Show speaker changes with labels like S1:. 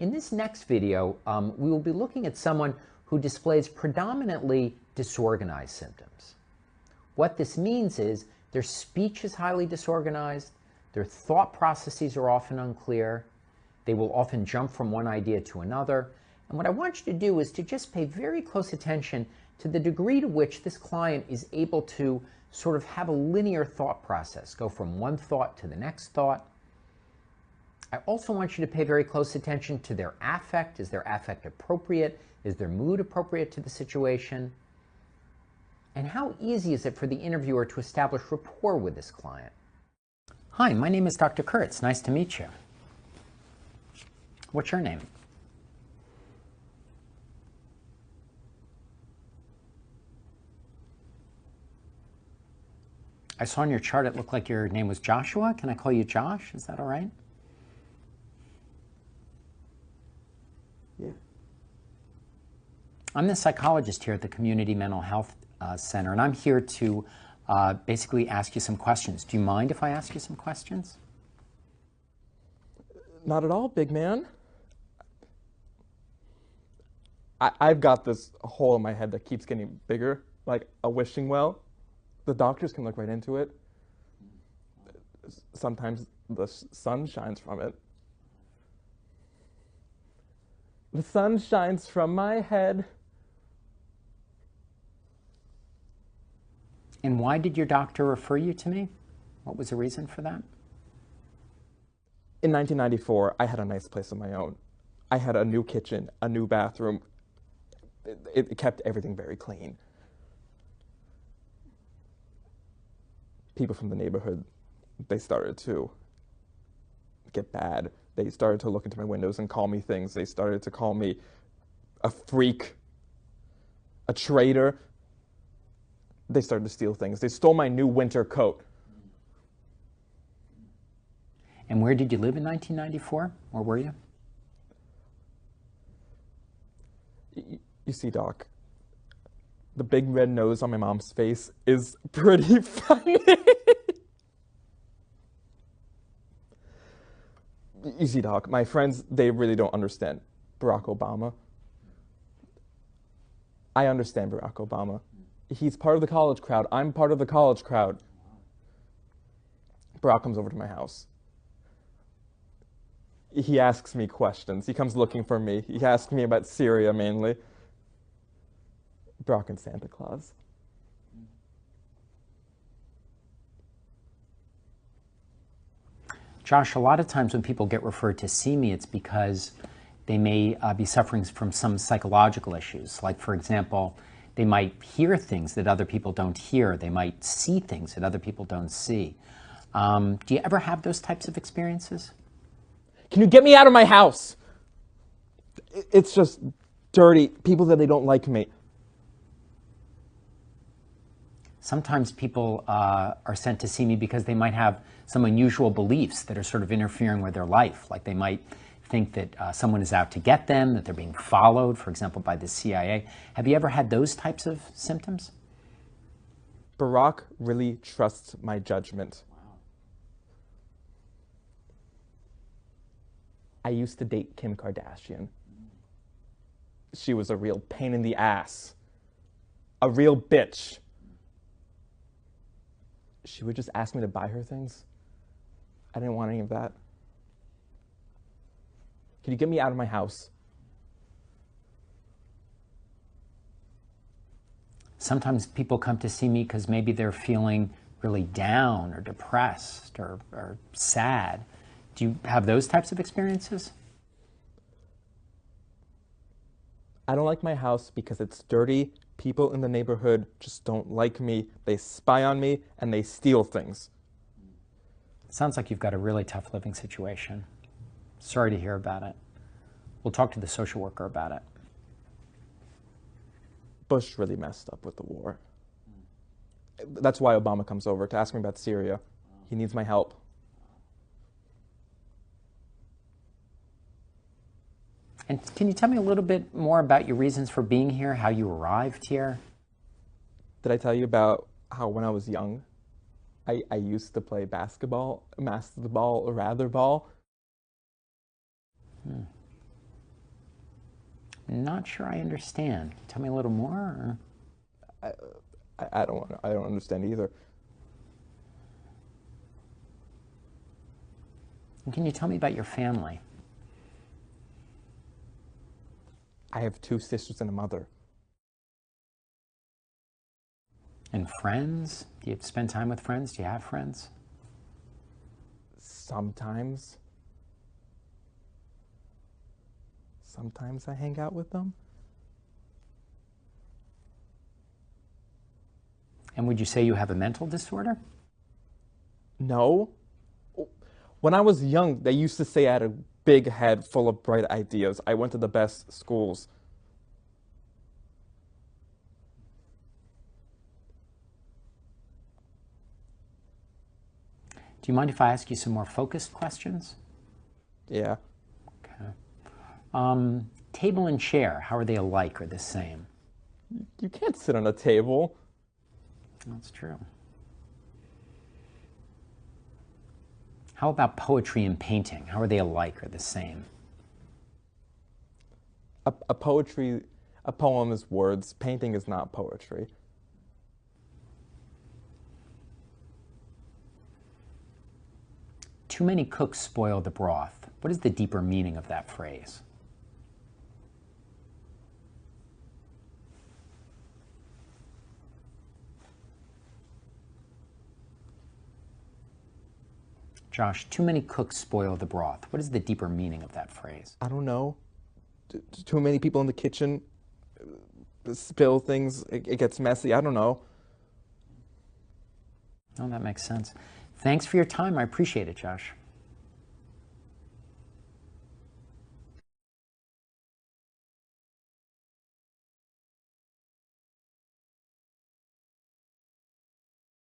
S1: In this next video, we will be looking at someone who displays predominantly disorganized symptoms. What this means is their speech is highly disorganized, their thought processes are often unclear, they will often jump from one idea to another, and what I want you to do is to just pay very close attention to the degree to which this client is able to sort of have a linear thought process, go from one thought to the next thought. I also want you to pay very close attention to their affect. Is their affect appropriate? Is their mood appropriate to the situation? And how easy is it for the interviewer to establish rapport with this client? Hi, my name is Dr. Kurtz. Nice to meet you. What's your name? I saw on your chart it looked like your name was Joshua. Can I call you Josh? Is that all right?
S2: Yeah.
S1: I'm the psychologist here at the Community Mental Health Center, and I'm here to basically ask you some questions. Do you mind if I ask you some questions?
S2: Not at all, big man. I've got this hole in my head that keeps getting bigger, like a wishing well. The doctors can look right into it. Sometimes the sun shines from it. The sun shines from my head.
S1: And why did your doctor refer you to me? What was the reason for that?
S2: In 1994, I had a nice place of my own. I had a new kitchen, a new bathroom. It kept everything very clean. People from the neighborhood, they started to get bad. They started to look into my windows and call me things. They started to call me a freak, a traitor. They started to steal things. They stole my new winter coat.
S1: And where did you live in 1994? Where were you?
S2: You see, Doc, the big red nose on my mom's face is pretty funny. You see, Doc, my friends, they really don't understand Barack Obama. I understand Barack Obama. He's part of the college crowd. I'm part of the college crowd. Barack comes over to my house. He asks me questions. He comes looking for me. He asks me about Syria mainly. Barack and Santa Claus.
S1: Josh, a lot of times when people get referred to see me, it's because they may be suffering from some psychological issues. Like, for example, they might hear things that other people don't hear. They might see things that other people don't see. Do you ever have those types of experiences?
S2: Can you get me out of my house? It's just dirty. People that they don't like me.
S1: Sometimes people are sent to see me because they might have some unusual beliefs that are sort of interfering with their life. Like they might think that someone is out to get them, that they're being followed, for example, by the CIA. Have you ever had those types of symptoms?
S2: Barack really trusts my judgment. Wow. I used to date Kim Kardashian. She was a real pain in the ass. A real bitch. She would just ask me to buy her things. I didn't want any of that. Can you get me out of my house?
S1: Sometimes people come to see me because maybe they're feeling really down or depressed or sad. Do you have those types of experiences?
S2: I don't like my house because it's dirty. People in the neighborhood just don't like me. They spy on me and they steal things.
S1: Sounds like you've got a really tough living situation. Sorry to hear about it. We'll talk to the social worker about it.
S2: Bush really messed up with the war. That's why Obama comes over to ask me about Syria. He needs my help.
S1: And can you tell me a little bit more about your reasons for being here, how you arrived here?
S2: Did I tell you about how when I was young, I used to play basketball, master the ball, or rather ball?
S1: not sure I understand. Tell me a little more. Or?
S2: I don't understand either.
S1: And can you tell me about your family?
S2: I have 2 sisters and a mother.
S1: And friends? Do you spend time with friends? Do you have friends?
S2: Sometimes. Sometimes I hang out with them.
S1: And would you say you have a mental disorder?
S2: No. When I was young, they used to say I had a big head full of bright ideas. I went to the best schools.
S1: Do you mind if I ask you some more focused questions?
S2: Yeah.
S1: Okay. Table and chair, how are they alike or the same?
S2: You can't sit on a table.
S1: That's true. How about poetry and painting? How are they alike or the same?
S2: A poem is words. Painting is not poetry.
S1: Too many cooks spoil the broth. What is the deeper meaning of that phrase? Josh, too many cooks spoil the broth. What is the deeper meaning of that phrase?
S2: I don't know. Too many people in the kitchen spill things. It gets messy. I don't know.
S1: Oh, that makes sense. Thanks for your time. I appreciate it, Josh.